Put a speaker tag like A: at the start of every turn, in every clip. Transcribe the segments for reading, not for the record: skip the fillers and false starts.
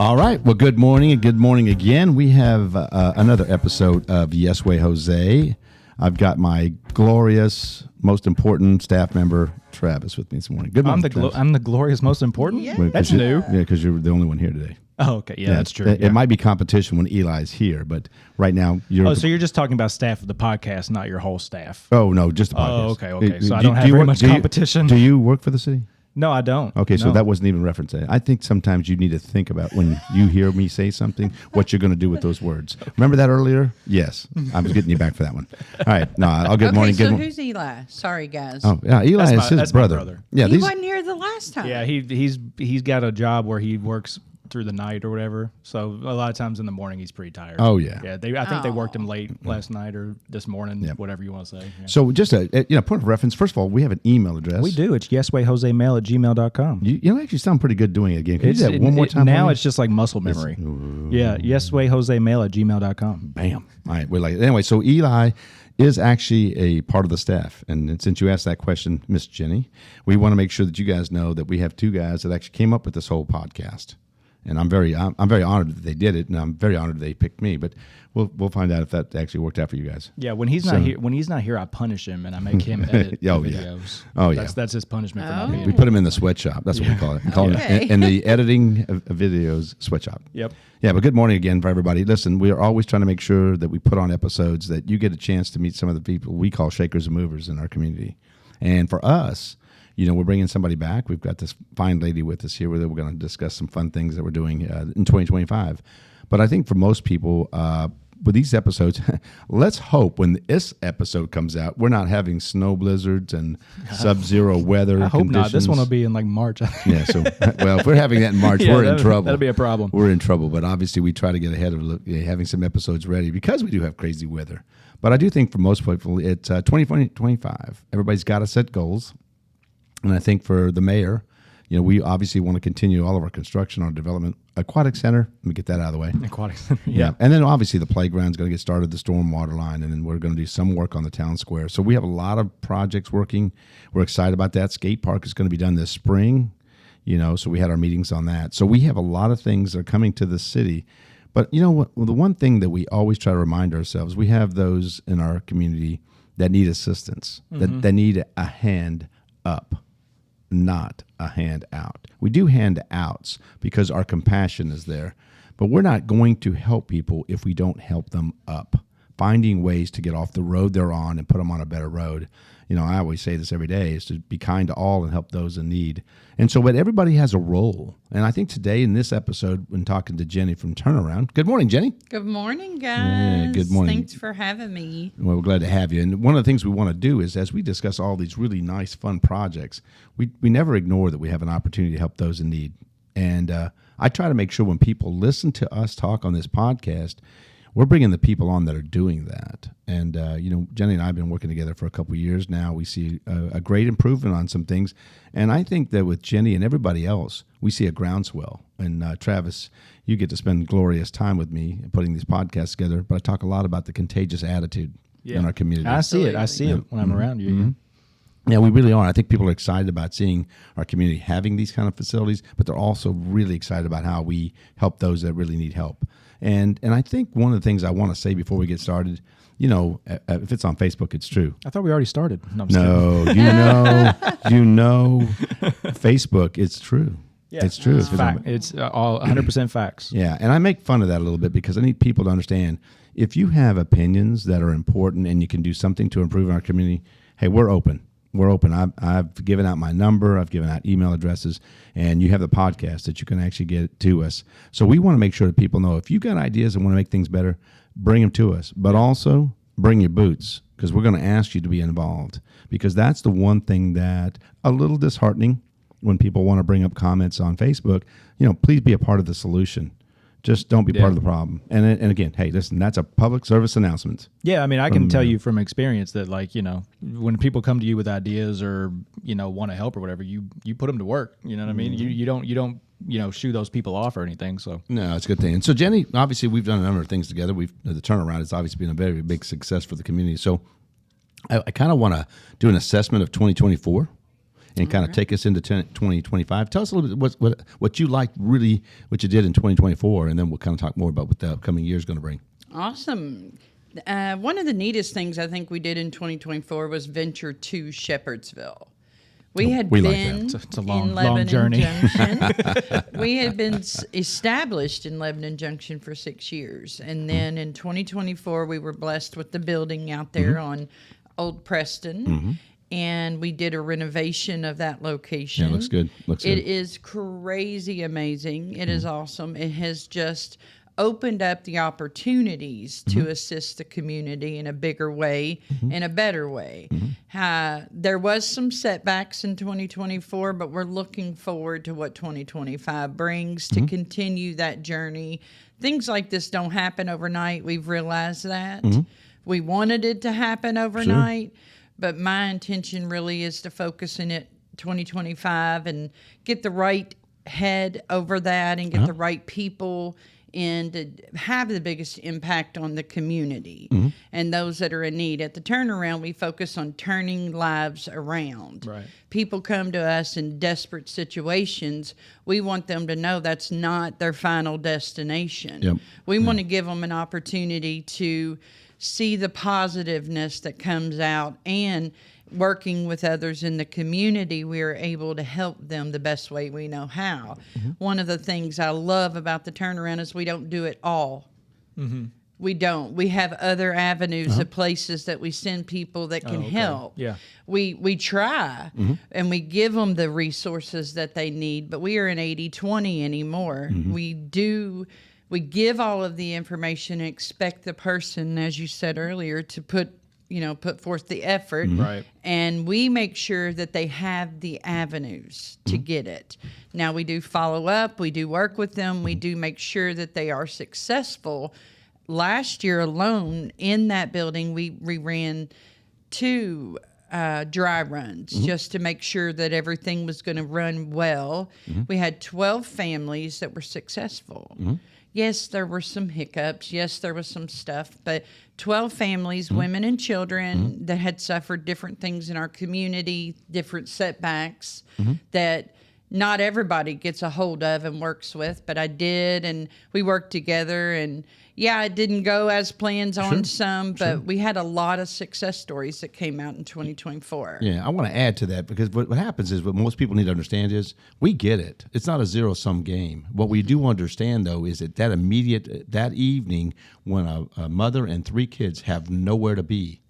A: All right. Well, good morning and good morning again. We have another episode of Yes Way Jose. I've got my glorious, most important staff member, Travis, with me this morning. Good morning,
B: I'm the glorious, most important?
C: Yeah.
B: That's new.
A: Yeah, because you're the only one here today.
B: Oh, okay. Yeah, that's true.
A: It might be competition when Eli's here, but right now you're...
B: Oh, so you're just talking about staff of the podcast, not your whole staff.
A: Oh, no, just the podcast.
B: Oh, okay. So I don't have very much competition.
A: Do you work for the city?
B: No, I don't.
A: Okay, so
B: No.
A: that wasn't even referenced. I think sometimes you need to think about when you hear me say something, what you're going to do with those words. Remember that earlier? Yes. I was getting you back for that one. All right. No, I'll good morning.
C: So
A: Good
C: who's Eli? Sorry, guys.
A: Oh, yeah. Eli is his
B: that's
A: brother.
B: my brother.
A: Yeah,
C: he wasn't here the last time.
B: Yeah, he's got a job where he works through the night or whatever. So a lot of times in the morning he's pretty tired.
A: Oh, yeah.
B: Yeah, I think they worked him late last night or this morning, whatever you want to say. Yeah.
A: So just a point of reference. First of all, we have an email address.
B: We do. It's yeswayjosemail@gmail.com.
A: You actually sound pretty good doing it again. Can you do that one more time?
B: Now it's just like muscle memory. Yeah, yeswayjosemail@gmail.com.
A: Bam. All right. We're like anyway. So Eli is actually a part of the staff, and since you asked that question, Miss Jenny, we want to make sure that you guys know that we have two guys that actually came up with this whole podcast. And I'm very honored that they did it, and I'm very honored they picked me. But we'll find out if that actually worked out for you guys.
B: Yeah, when he's not here, I punish him and I make him edit the videos.
A: Oh yeah,
B: that's his punishment for not being
A: We put him in the sweatshop. That's what we call it. We call it in the editing of videos sweatshop.
B: Yep.
A: Yeah, but good morning again for everybody. Listen, we are always trying to make sure that we put on episodes that you get a chance to meet some of the people we call shakers and movers in our community. And for us, we're bringing somebody back. We've got this fine lady with us here where we're going to discuss some fun things that we're doing in 2025. But I think for most people, with these episodes, let's hope when this episode comes out, we're not having snow blizzards and sub-zero weather
B: I hope
A: conditions.
B: not. This one will be in like March.
A: Yeah, so, well, if we're having that in March, we're in trouble.
B: That'll be a problem.
A: We're in trouble, but obviously we try to get ahead of having some episodes ready because we do have crazy weather. But I do think for most people, it's 2025. Everybody's got to set goals. And I think for the mayor, we obviously want to continue all of our construction, our development, aquatic center. Let me get that out of the way.
B: Aquatic center,
A: yeah. And then obviously the playground's going to get started, the stormwater line, and then we're going to do some work on the town square. So we have a lot of projects working. We're excited about that. Skate park is going to be done this spring, so we had our meetings on that. So we have a lot of things that are coming to the city. But you know what? Well, the one thing that we always try to remind ourselves, we have those in our community that need assistance, that need a hand up. Not a hand out. We do hand outs because our compassion is there, but we're not going to help people if we don't help them up. Finding ways to get off the road they're on and put them on a better road. I always say this every day, is to be kind to all and help those in need. And so, but everybody has a role. And I think today in this episode, when talking to Jenny from Turnaround, good morning, Jenny.
C: Good morning, guys.
A: Yeah, good morning.
C: Thanks for having me.
A: Well, we're glad to have you. And one of the things we want to do is, as we discuss all these really nice, fun projects, we never ignore that we have an opportunity to help those in need. And I try to make sure when people listen to us talk on this podcast, we're bringing the people on that are doing that. And, Jenny and I have been working together for a couple of years now. We see a great improvement on some things. And I think that with Jenny and everybody else, we see a groundswell. And Travis, you get to spend glorious time with me putting these podcasts together. But I talk a lot about the contagious attitude in our community.
B: I see it. I see it when I'm around you. Mm-hmm.
A: Yeah, we really are. I think people are excited about seeing our community having these kind of facilities, but they're also really excited about how we help those that really need help. And I think one of the things I want to say before we get started, if it's on Facebook, it's true.
B: I thought we already started.
A: No, Facebook, it's true. Yeah. It's true.
B: It's fact. It's all 100% facts.
A: Yeah, and I make fun of that a little bit because I need people to understand if you have opinions that are important and you can do something to improve our community, hey, we're open. We're open. I've given out my number. I've given out email addresses, and you have the podcast that you can actually get to us. So we want to make sure that people know if you've got ideas and want to make things better, bring them to us. But also bring your boots because we're going to ask you to be involved because that's the one thing that a little disheartening when people want to bring up comments on Facebook. Please be a part of the solution. Just don't be part of the problem. And again, hey, listen, that's a public service announcement.
B: Yeah, I mean, I can tell you from experience that, when people come to you with ideas or, want to help or whatever, you put them to work. You know what I mean? You don't shoo those people off or anything. So
A: no, it's a good thing. And so, Jenny, obviously, we've done a number of things together. The turnaround has obviously been a very big success for the community. So I kind of want to do an assessment of 2024. and kind of take us into 2025. Tell us a little bit what you liked, really, what you did in 2024, and then we'll kind of talk more about what the upcoming year is going to bring.
C: Awesome. One of the neatest things I think we did in 2024 was venture to Shepherdsville. We had been
B: it's a long,
C: in Lebanon
B: long journey.
C: Junction. We had been established in Lebanon Junction for 6 years. And then in 2024, we were blessed with the building out there on Old Preston. And we did a renovation of that location.
A: Yeah, looks good.
C: It is crazy amazing. It is awesome. It has just opened up the opportunities to assist the community in a bigger way, in a better way. There was some setbacks in 2024, but we're looking forward to what 2025 brings to continue that journey. Things like this don't happen overnight. We've realized that. We wanted it to happen overnight, but my intention really is to focus in it 2025 and get the right head over that and get the right people and to have the biggest impact on the community and those that are in need. At the turnaround, we focus on turning lives around.
B: Right.
C: People come to us in desperate situations. We want them to know that's not their final destination.
A: Yep.
C: We want to give them an opportunity to see the positiveness that comes out, and working with others in the community, we are able to help them the best way we know how. One of the things I love about the turnaround is we don't do it all. We don't. We have other avenues of places that we send people that can help.
B: Yeah.
C: We try and we give them the resources that they need, but we are in 80-20 anymore. We give all of the information and expect the person, as you said earlier, to put forth the effort.
B: Right.
C: And we make sure that they have the avenues to get it. Now, we do follow up. We do work with them. We do make sure that they are successful. Last year alone, in that building, we ran 2 dry runs just to make sure that everything was going to run well. We had 12 families that were successful. Yes, there were some hiccups. Yes, there was some stuff, but 12 families, women and children that had suffered different things in our community, different setbacks that not everybody gets a hold of and works with, but I did, and we worked together. And yeah, it didn't go as planned on some, but we had a lot of success stories that came out in 2024.
A: Yeah, I want to add to that, because what happens is, what most people need to understand is, we get it. It's not a zero-sum game. What we do understand, though, is that evening, when a mother and 3 kids have nowhere to be,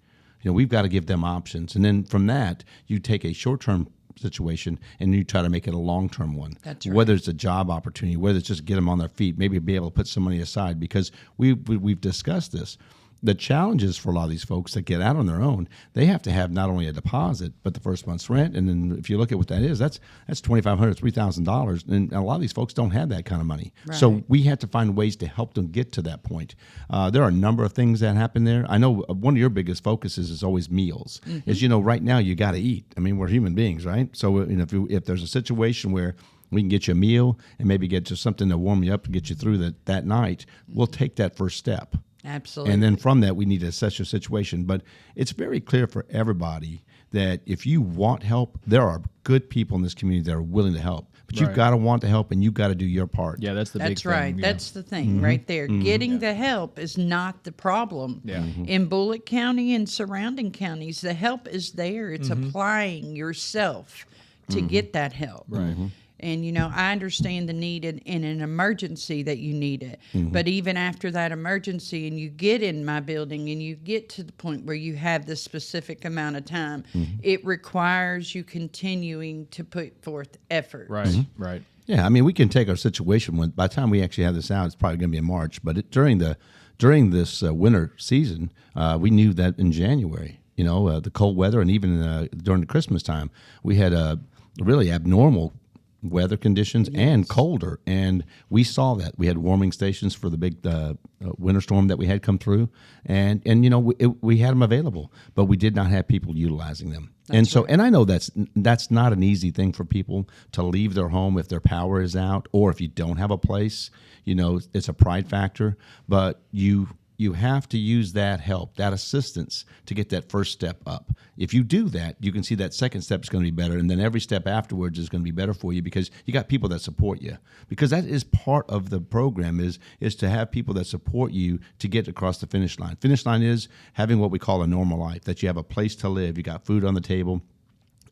A: we've got to give them options. And then from that, you take a short-term situation and you try to make it a long-term one.
C: That's right.
A: Whether it's a job opportunity, whether it's just get them on their feet, maybe be able to put some money aside, because we've discussed this. The challenges for a lot of these folks that get out on their own, they have to have not only a deposit, but the first month's rent. And then if you look at what that is, that's $2,500, $3,000. And a lot of these folks don't have that kind of money.
C: Right.
A: So we have to find ways to help them get to that point. There are a number of things that happen there. I know one of your biggest focuses is always meals. As right now, you got to eat. I mean, we're human beings, right? So if there's a situation where we can get you a meal and maybe get you something to warm you up and get you through that night, we'll take that first step.
C: Absolutely.
A: And then from that, we need to assess your situation. But it's very clear for everybody that if you want help, there are good people in this community that are willing to help. But you've got to want to help, and you've got to do your part.
B: Yeah, that's the big thing.
C: That's right.
B: Yeah.
C: That's the thing right there. Getting the help is not the problem.
B: Yeah.
C: In Bullitt County and surrounding counties, the help is there. It's applying yourself to get that help.
B: Right.
C: And, I understand the need in an emergency that you need it. But even after that emergency and you get in my building and you get to the point where you have this specific amount of time, it requires you continuing to put forth effort.
B: Right. Right.
A: Yeah, I mean, we can take our situation by the time we actually have this out, it's probably going to be in March. But during this winter season, we knew that in January, the cold weather, and even during the Christmas time, we had a really abnormal weather conditions and colder, and we saw that. We had warming stations for the big winter storm that we had come through, and we had them available, but we did not have people utilizing them. And I know that's not an easy thing for people to leave their home if their power is out, or if you don't have a place. It's a pride factor, but you you have to use that help, that assistance to get that first step up. If you do that, you can see that second step is going to be better, and then every step afterwards is going to be better for you because you got people that support you. Because that is part of the program is to have people that support you to get across the finish line. Finish line is having what we call a normal life, that you have a place to live, you got food on the table,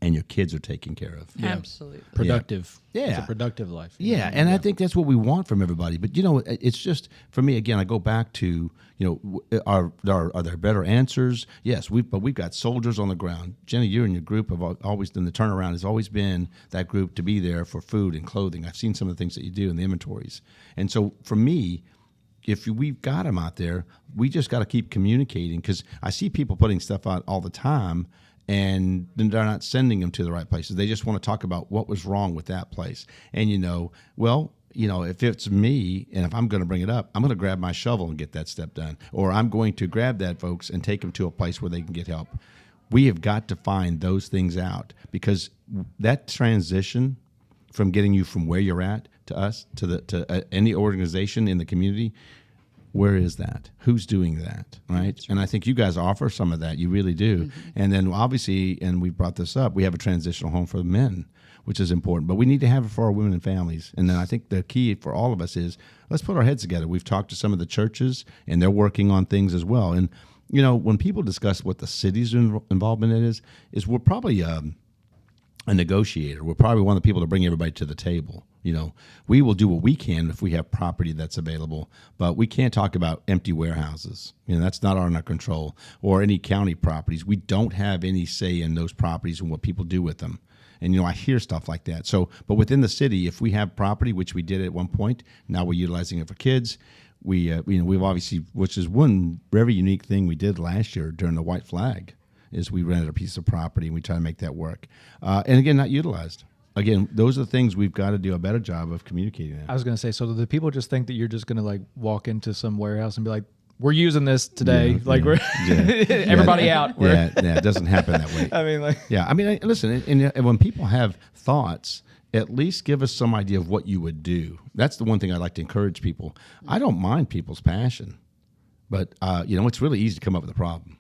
A: and your kids are taken care of.
C: Yeah. Absolutely.
B: Productive.
A: Yeah.
B: It's a productive life.
A: Yeah, and I think that's what we want from everybody. But, it's just, for me, again, I go back to, are there better answers? Yes, but we've got soldiers on the ground. Jennie, you and your group have always done, the turnaround has always been that group to be there for food and clothing. I've seen some of the things that you do in the inventories. And so for me, if we've got them out there, we just got to keep communicating, because I see people putting stuff out all the time, and then they're not sending them to the right places. They just want to talk about what was wrong with that place. And, if it's me and if I'm going to bring it up, I'm going to grab my shovel and get that step done. Or I'm going to grab that, folks, and take them to a place where they can get help. We have got to find those things out, because that transition from getting you from where you're at to us, to any organization in the community, where is that? Who's doing that, right? And I think you guys offer some of that. You really do. Mm-hmm. And then obviously, and we brought this up, we have a transitional home for the men, which is important. But we need to have it for our women and families. And then I think the key for all of us is, let's put our heads together. We've talked to some of the churches, and they're working on things as well. And, when people discuss what the city's involvement in is we're probably a negotiator. We're probably one of the people to bring everybody to the table. We will do what we can if we have property that's available, but we can't talk about empty warehouses. That's not under our control, or any county properties. We don't have any say in those properties and what people do with them. And, I hear stuff like that. So, but within the city, if we have property, which we did at one point, now we're utilizing it for kids. We've obviously, which is one very unique thing we did last year during the White Flag, is we rented a piece of property and we try to make that work. And again, not utilized. Again, those are the things we've got to do a better job of communicating.
B: I was going to say, so do people just think that you're just going to walk into some warehouse and be like, we're using this today, we're everybody out.
A: It doesn't happen that way.
B: I mean,
A: listen, and when people have thoughts, at least give us some idea of what you would do. That's the one thing I like to encourage people. I don't mind people's passion, but it's really easy to come up with a problem.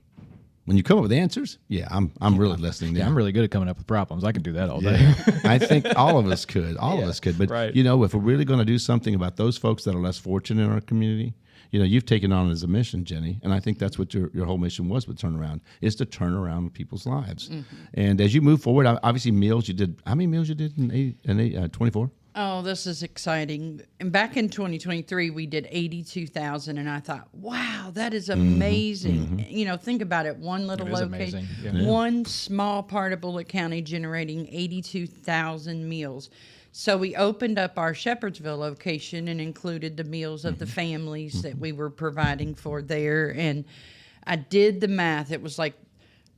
A: When you come up with answers, I'm really listening.
B: Yeah, I'm really good at coming up with problems. I can do that all day.
A: I think all of us could. All of us could. But,
B: right.
A: If we're really going to do something about those folks that are less fortunate in our community, you've taken on as a mission, Jennie, and I think that's what your whole mission was with Turnaround, is to turn around people's lives. Mm-hmm. And as you move forward, obviously meals you did. How many meals you did in 24?
C: Oh, this is exciting. And back in 2023, we did 82,000, and I thought, wow, that is amazing. Mm-hmm. Think about it. One little location, one small part of Bullitt County generating 82,000 meals. So we opened up our Shepherdsville location and included the meals of the families that we were providing for there. And I did the math. It was like,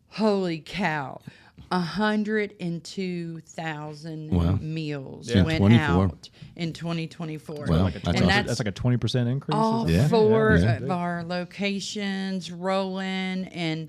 C: holy cow. 102,000 meals went out in 2024.
A: Well,
B: that's like a 20% increase.
C: All four of our locations rolling, and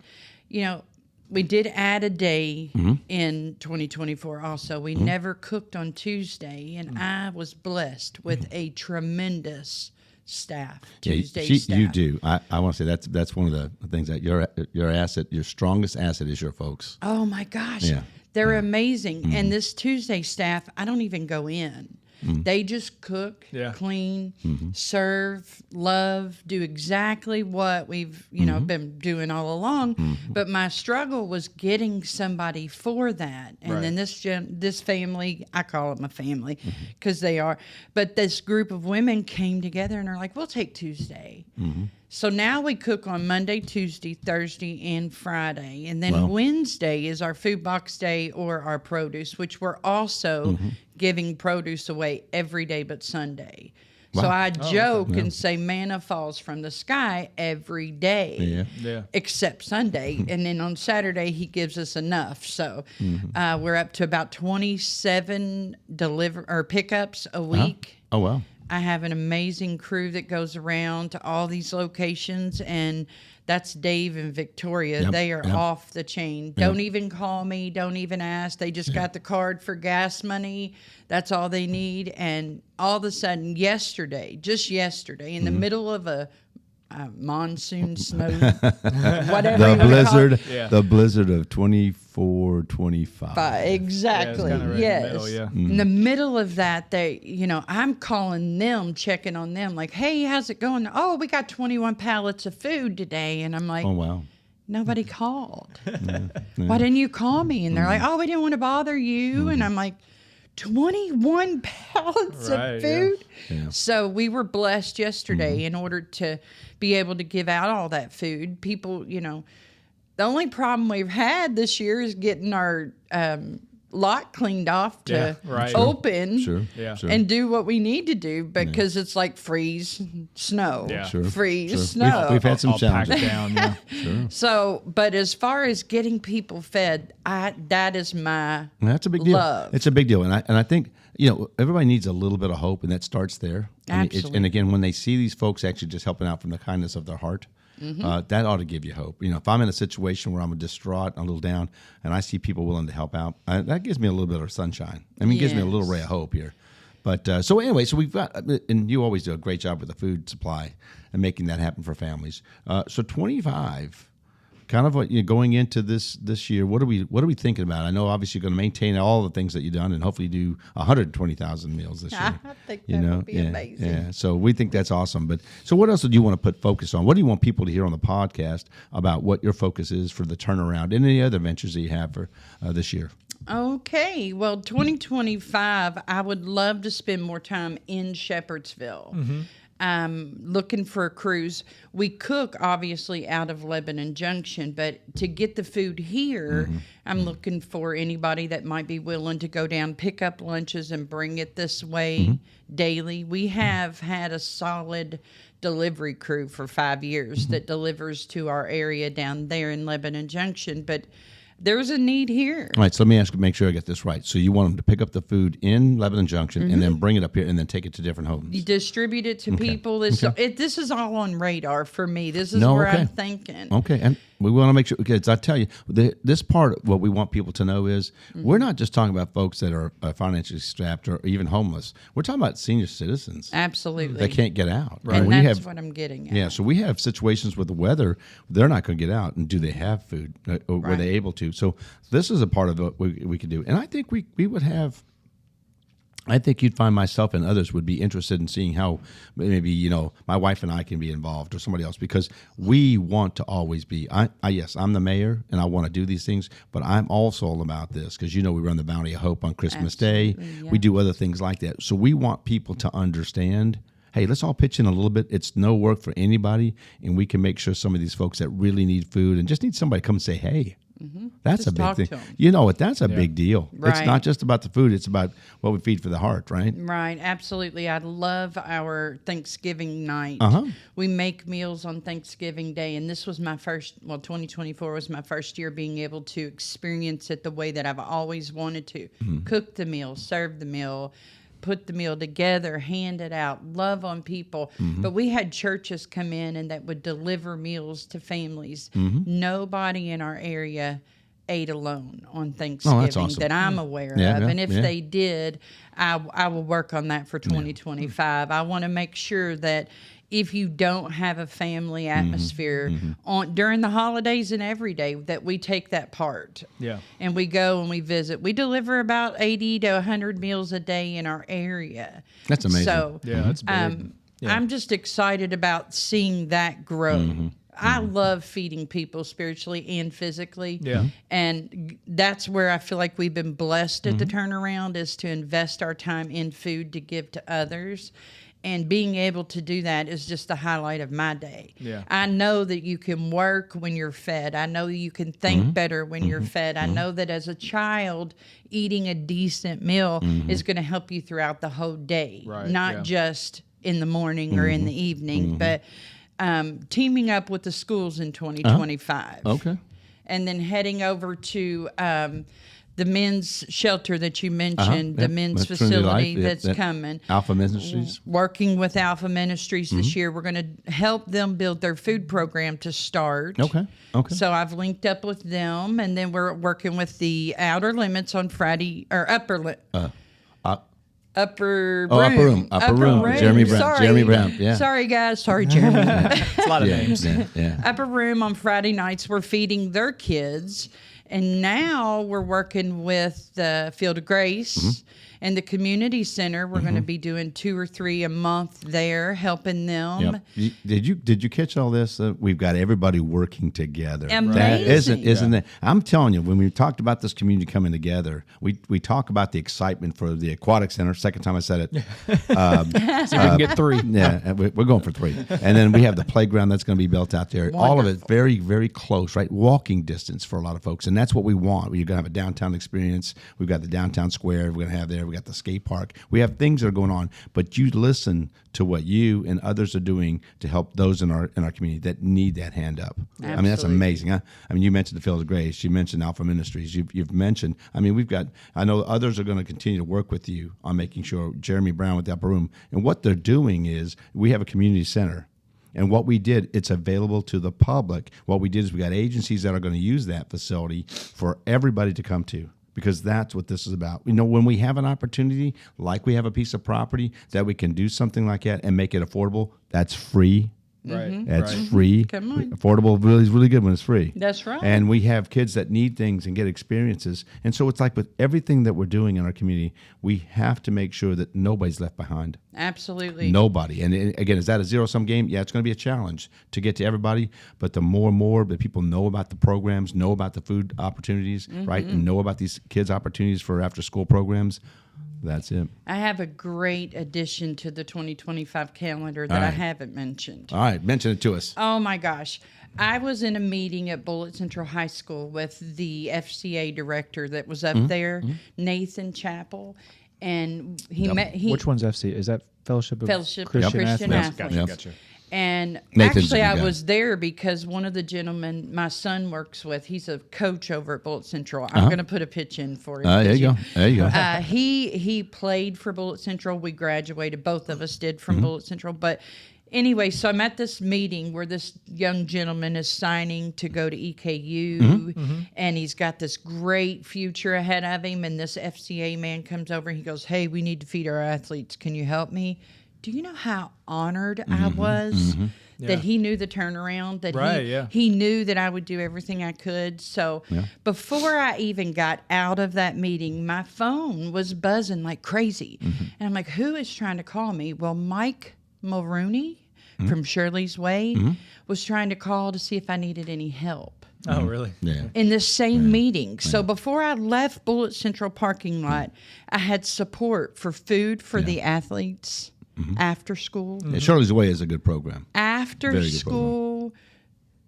C: we did add a day in 2024 also. We never cooked on Tuesday, and I was blessed with a tremendous staff. Staff.
A: You do. I want to say that's one of the things that your asset, your strongest asset, is your folks.
C: Oh my gosh, they're amazing. And this Tuesday staff, I don't even go in. They just cook, clean, serve, love, do exactly what we've been doing all along. But my struggle was getting somebody for that. And then this family, I call them a family because they are. But this group of women came together and are like, we'll take Tuesday. So now we cook on Monday, Tuesday, Thursday, and Friday. And then Wednesday is our food box day or our produce, which we're also giving produce away every day but Sunday. Wow. So I joke and say manna falls from the sky every day except Sunday. And then on Saturday, he gives us enough. So we're up to about 27 pickups a week.
A: Oh, wow.
C: I have an amazing crew that goes around to all these locations, and that's Dave and Victoria. They are off the chain. Don't even call me. Don't even ask. They just got the card for gas money. That's all they need. And all of a sudden, just yesterday, in the middle of monsoon snow, whatever
A: The
C: you wanna call
A: blizzard,
C: it.
B: Yeah.
A: the blizzard of 24, 25.
C: Exactly.
B: Yeah, it's kinda right in the
C: Yes.
B: middle, yeah.
C: In the middle of that, I'm calling them, checking on them, like, "Hey, how's it going?" "Oh, we got 21 pallets of food today," and I'm like,
A: Oh wow.
C: "Nobody called. Why didn't you call me?" And they're like, "Oh, we didn't want to bother you," and I'm like, 21 pallets
B: Right,
C: of
B: yeah.
C: food.
A: Yeah.
C: So we were blessed yesterday in order to be able to give out all that food. People, the only problem we've had this year is getting our lot cleaned off to
B: Yeah, right.
C: open
A: Sure.
B: Yeah.
A: Sure.
C: and do what we need to do because it's like freeze, snow,
B: Yeah.
A: Sure.
C: freeze,
A: Sure.
C: snow.
A: We've had some
B: All packed
A: challenges.
B: down, yeah.
C: So, but as far as getting people fed, that is my
A: That's a big deal.
C: love.
A: It's a big deal, and I think everybody needs a little bit of hope, and that starts there.
C: Absolutely.
A: And again, when they see these folks actually just helping out from the kindness of their heart, that ought to give you hope. If I'm in a situation where I'm distraught, a little down, and I see people willing to help out, that gives me a little bit of sunshine. I mean, it gives me a little ray of hope here. But so anyway, so we've got, and you always do a great job with the food supply and making that happen for families. So 25. Kind of what going into this year, what are we thinking about? I know obviously you're going to maintain all the things that you've done, and hopefully do 120,000 meals this year.
C: I think that would be amazing.
A: Yeah, so we think that's awesome. But so what else do you want to put focus on? What do you want people to hear on the podcast about what your focus is for the turnaround and any other ventures that you have for this year?
C: Okay, well, 2025, I would love to spend more time in Shepherdsville. Looking for a cruise. We cook obviously out of Lebanon Junction, but to get the food here, I'm looking for anybody that might be willing to go down, pick up lunches, and bring it this way daily. We have had a solid delivery crew for 5 years that delivers to our area down there in Lebanon Junction, but there's a need here.
A: All right, so let me make sure I get this right. So you want them to pick up the food in Lebanon Junction and then bring it up here and then take it to different homes?
C: You distribute it to people. This is all on radar for me. This is where
A: okay.
C: I'm thinking.
A: Okay, and we want to make sure, because I tell you, this part, what we want people to know is we're not just talking about folks that are financially strapped or even homeless. We're talking about senior citizens
C: Absolutely.
A: that can't get out.
C: And
A: We
C: that's
A: have,
C: what I'm getting at.
A: yeah, so we have situations with the weather, they're not going to get out, and do they have food? Or were they able to? So this is a part of what we could do. And I think we would have, I think you'd find myself and others would be interested in seeing how maybe, my wife and I can be involved or somebody else, because we want to always be, yes, I'm the mayor and I want to do these things, but I'm also all about this because, we run the Bounty of Hope on Christmas Day.
C: Yeah.
A: We do other things like that. So we want people to understand, hey, let's all pitch in a little bit. It's no work for anybody, and we can make sure some of these folks that really need food and just need somebody to come and say, hey, that's
C: Just
A: a big
C: talk
A: thing.
C: to 'em.
A: You know what? That's a big deal. It's
C: Right.
A: not just about the food. It's about what we feed for the heart, right?
C: Right, absolutely. I love our Thanksgiving night. We make meals on Thanksgiving Day, and this was my 2024 was my first year being able to experience it the way that I've always wanted to. Cook the meal, serve the meal, put the meal together, hand it out, love on people. But we had churches come in and that would deliver meals to families. Nobody in our area ate alone on Thanksgiving
A: awesome.
C: that I'm aware
A: Yeah,
C: of.
A: yeah,
C: And if
A: yeah.
C: they did, I will work on that for 2025. I want to make sure that if you don't have a family atmosphere during the holidays and every day, that we take that part.
B: Yeah.
C: And we go and we visit. We deliver about 80 to 100 meals a day in our area.
A: That's amazing.
C: So
B: Yeah, that's big.
C: I'm just excited about seeing that grow. I love feeding people spiritually and physically.
B: Yeah.
C: And that's where I feel like we've been blessed at the turnaround, is to invest our time in food to give to others. And being able to do that is just the highlight of my day.
B: Yeah.
C: I know that you can work when you're fed. I know you can think better when you're fed. I know that as a child, eating a decent meal is going to help you throughout the whole day,
B: Right,
C: not
B: yeah.
C: just in the morning or in the evening, but teaming up with the schools in 2025.
A: Okay.
C: And then heading over to the men's shelter that you mentioned, the
A: Yep.
C: men's
A: That's Trinity
C: facility
A: Life. Yep,
C: that's coming.
A: Alpha Ministries.
C: Working with Alpha Ministries this year, we're going to help them build their food program to start.
A: Okay.
C: So I've linked up with them, and then we're working with the Outer Limits on Friday, or Upper Limit. Upper
A: Upper room. Jeremy Brown.
C: Sorry.
A: Jeremy Brown. Yeah.
C: Sorry, guys. Sorry, Jeremy.
B: It's a lot of names.
A: Yeah.
C: Upper room on Friday nights, we're feeding their kids. And now we're working with the Field of Grace and the community center. We're going to be doing 2 or 3 a month there, helping them.
A: Yep. Did you catch all this? We've got everybody working together.
C: Amazing.
A: Isn't it? I'm telling you, when we talked about this community coming together, we talk about the excitement for the aquatic center. Second time I said it.
B: So we can get 3.
A: Yeah, we're going for 3. And then we have the playground that's going to be built out there.
C: Wonderful.
A: All of it very, very close, right? Walking distance for a lot of folks. And that's what we want. We're going to have a downtown experience. We've got the downtown square we're going to have there. We got the skate park. We have things that are going on. But you listen to what you and others are doing to help those in our community that need that hand up. I mean, that's
C: Absolutely.
A: amazing. Huh? I mean, you mentioned the Field of Grace. You mentioned Alpha Ministries. You've mentioned, I mean, I know others are going to continue to work with you on making sure Jeremy Brown with the Upper Room. And what they're doing is we have a community center. And what we did, it's available to the public. What we did is we got agencies that are going to use that facility for everybody to come to, because that's what this is about. You know, when we have an opportunity, like we have a piece of property, that we can do something like that and make it affordable, that's free.
B: Right.
A: That's free.
C: Come on.
A: Affordable really is really good when it's free.
C: That's right.
A: And we have kids that need things and get experiences. And so it's like with everything that we're doing in our community, we have to make sure that nobody's left behind.
C: Absolutely.
A: Nobody. And again, is that a zero-sum game? Yeah, it's going to be a challenge to get to everybody. But the more and more that people know about the programs, know about the food opportunities, right, and know about these kids' opportunities for after-school programs, that's it.
C: I have a great addition to the 2025 calendar that I haven't mentioned.
A: All right, mention it to us.
C: Oh my gosh. I was in a meeting at Bullitt Central High School with the FCA director that was up there, Nathan Chappell, and
B: Which one's FC? Is that Fellowship of
C: Fellowship of
B: Christian
C: Christian
B: Athletes?
C: Athletes.
B: Gotcha.
C: And
A: Nathan's
C: actually,
A: a
C: I
A: good guy.
C: was there because one of the gentlemen my son works with, he's a coach over at Bullitt Central. I'm going to put a pitch in for him.
A: There you go. There you go.
C: He played for Bullitt Central. We graduated. Both of us did from Bullitt Central. But anyway, so I'm at this meeting where this young gentleman is signing to go to EKU, and he's got this great future ahead of him. And this FCA man comes over and he goes, "Hey, we need to feed our athletes. Can you help me?" Do you know how honored I was that he knew the turnaround, that he knew that I would do everything I could. So before I even got out of that meeting, my phone was buzzing like crazy. And I'm like, who is trying to call me? Well, Mike Mulrooney from Shirley's Way was trying to call to see if I needed any help.
B: Oh, really?
A: Yeah.
C: In this same meeting. So before I left Bullitt Central parking lot, I had support for food for the athletes after school.
A: Yeah, Shirley's Way is a good program.
C: After
A: Very good
C: school,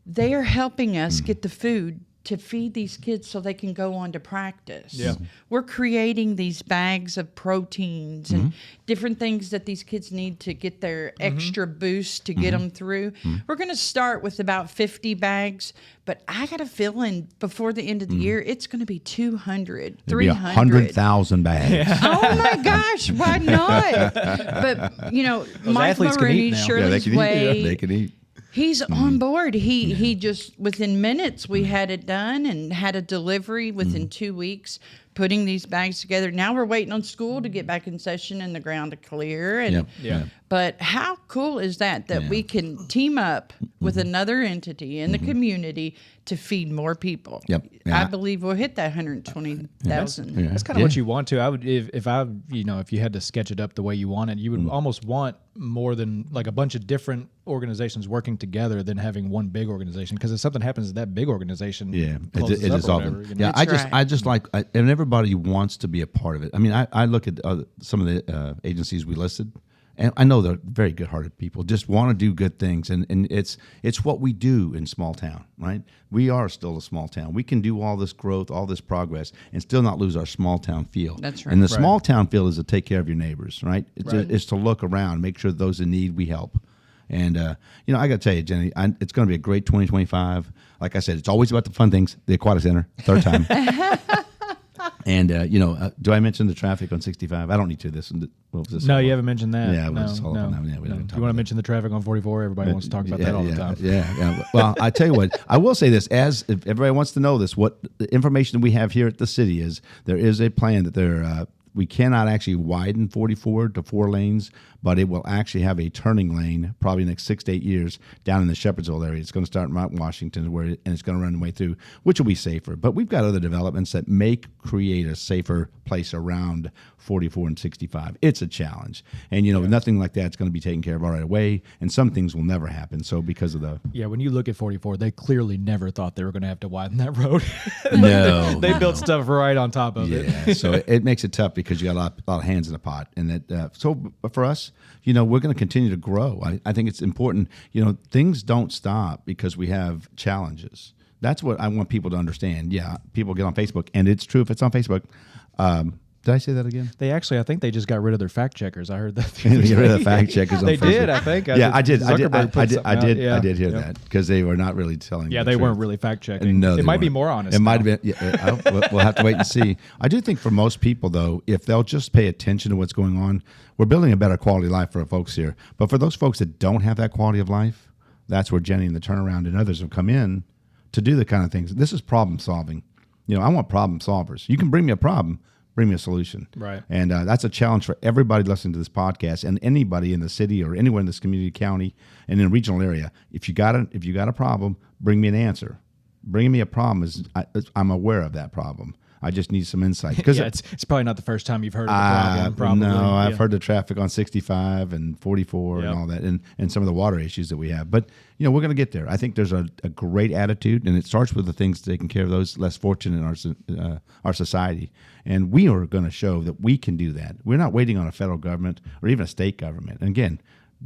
C: they are helping us get the food to feed these kids so they can go on to practice.
B: Yeah.
C: We're creating these bags of proteins and different things that these kids need to get their extra boost to get them through. We're going to start with about 50 bags, but I got a feeling before the end of the year, it's going to be 200, 300.
A: 100,000 bags.
C: Oh my gosh, why not? But, you know, Mike
B: athletes can eat
C: Maroney,
B: now.
C: Shirley's Way.
A: They can eat.
C: He's on board. He just within minutes we had it done and had a delivery within 2 weeks, putting these bags together. Now we're waiting on school to get back in session and the ground to clear. And but how cool is that we can team up with another entity in the community to feed more people?
A: Yep.
C: I believe we'll hit that 120,000.
B: That's kind of what you want to. I would, if you had to sketch it up the way you want it, you would almost want more than like a bunch of different organizations working together than having one big organization. Because if something happens to that big organization,
A: it
B: closes
A: is
B: up or
A: often.
B: whatever, you know?
A: Yeah, I just like, and everybody wants to be a part of it. I mean, I look at some of the agencies we listed, and I know they're very good-hearted people, just want to do good things, and it's what we do in small town, right? We are still a small town. We can do all this growth, all this progress, and still not lose our small town feel.
C: That's right.
A: And the small town feel is to take care of your neighbors, right? It's to look around, make sure those in need we help. And, I got to tell you, Jenny, it's going to be a great 2025. Like I said, it's always about the fun things, the Aquatic Center, third time. And, do I mention the traffic on 65? I don't need to. What was this?
B: No, you haven't mentioned that.
A: Yeah, we'll
B: no,
A: just hold
B: no,
A: up on that. Yeah, we don't
B: no.
A: talk
B: You want
A: about
B: to mention the traffic on 44? Everybody wants to talk about that all the time.
A: Yeah. Well, I tell you what, I will say this, if everybody wants to know this, what the information we have here at the city is, there is a plan that we cannot actually widen 44 to 4 lanes, but it will actually have a turning lane probably next 6 to 8 years down in the Shepherdsville area. It's going to start in Mount Washington and it's going to run the way through, which will be safer. But we've got other developments that may create a safer place around 44 and 65. It's a challenge. And, nothing like that's going to be taken care of right away. And some things will never happen. So because of the...
B: Yeah, when you look at 44, they clearly never thought they were going to have to widen that road.
A: No.
B: They built stuff right on top of it.
A: Yeah, so it makes it tough because you got a lot of hands in the pot. And so for us, we're going to continue to grow. I think it's important. Things don't stop because we have challenges. That's what I want people to understand. Yeah, people get on Facebook, and it's true if it's on Facebook. Did I say that again?
B: They actually, I think they just got rid of their fact checkers. I heard that.
A: They got rid of the fact checkers.
B: They
A: on Facebook.
B: did, I think.
A: I did.
B: I
A: did hear that because they were not really telling.
B: Yeah,
A: the
B: they
A: truth.
B: weren't really fact checking.
A: No,
B: it might be
A: weren't.
B: more honest.
A: It might have been. Yeah, we'll have to wait and see. I do think for most people, though, if they'll just pay attention to what's going on, we're building a better quality of life for our folks here. But for those folks that don't have that quality of life, that's where Jennie and the Turnaround and others have come in to do the kind of things. This is problem solving. I want problem solvers. You can bring me a problem. Bring me a solution.
B: Right.
A: And that's a challenge for everybody listening to this podcast and anybody in the city or anywhere in this community, county, and in a regional area. If you got a problem, bring me an answer. Bringing me a problem I'm aware of that problem. I just need some insight.
B: Because it's probably not the first time you've heard of the problem. Probably.
A: No, I've heard the traffic on 65 and 44 and all that, and some of the water issues that we have. But we're going to get there. I think there's a great attitude, and it starts with the things taking care of those less fortunate in our society. And we are going to show that we can do that. We're not waiting on a federal government or even a state government. And again,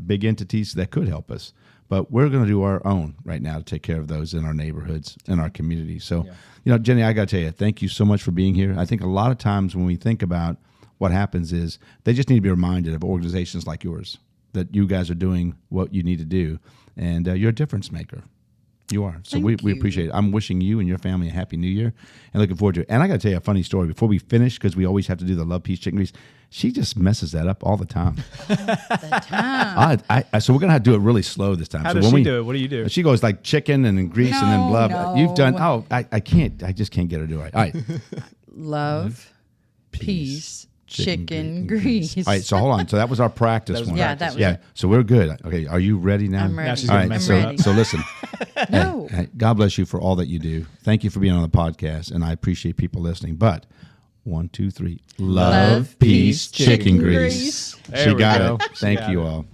A: big entities that could help us. But we're going to do our own right now to take care of those in our neighborhoods, in our community. So, Jennie, I got to tell you, thank you so much for being here. I think a lot of times when we think about what happens is they just need to be reminded of organizations like yours, that you guys are doing what you need to do, and you're a difference maker. You are. So we appreciate it. I'm wishing you and your family a happy new year and looking forward to it. And I got to tell you a funny story before we finish, because we always have to do the love, peace, chicken grease. She just messes that up all the time. So we're going to have to do it really slow this time.
B: How
A: so
B: does she do it? What do you do?
A: She goes like chicken and then grease and then love.
C: No.
A: You've done, I can't, I just can't get her to do it. All right.
C: Love, peace, chicken grease.
A: All right, so hold on. So that was our practice one.
C: Yeah, that was
A: So we're good. Okay, are you ready now?
C: I'm ready.
B: Now she's
A: All
B: gonna
A: right,
B: mess
A: so,
B: it up.
A: so listen.
C: No.
A: Hey, God bless you for all that you do. Thank you for being on the podcast, and I appreciate people listening. But 1, 2, 3. Love, peace, chicken grease.
B: There
A: She
B: we
A: got
B: go.
A: it. Thank you all.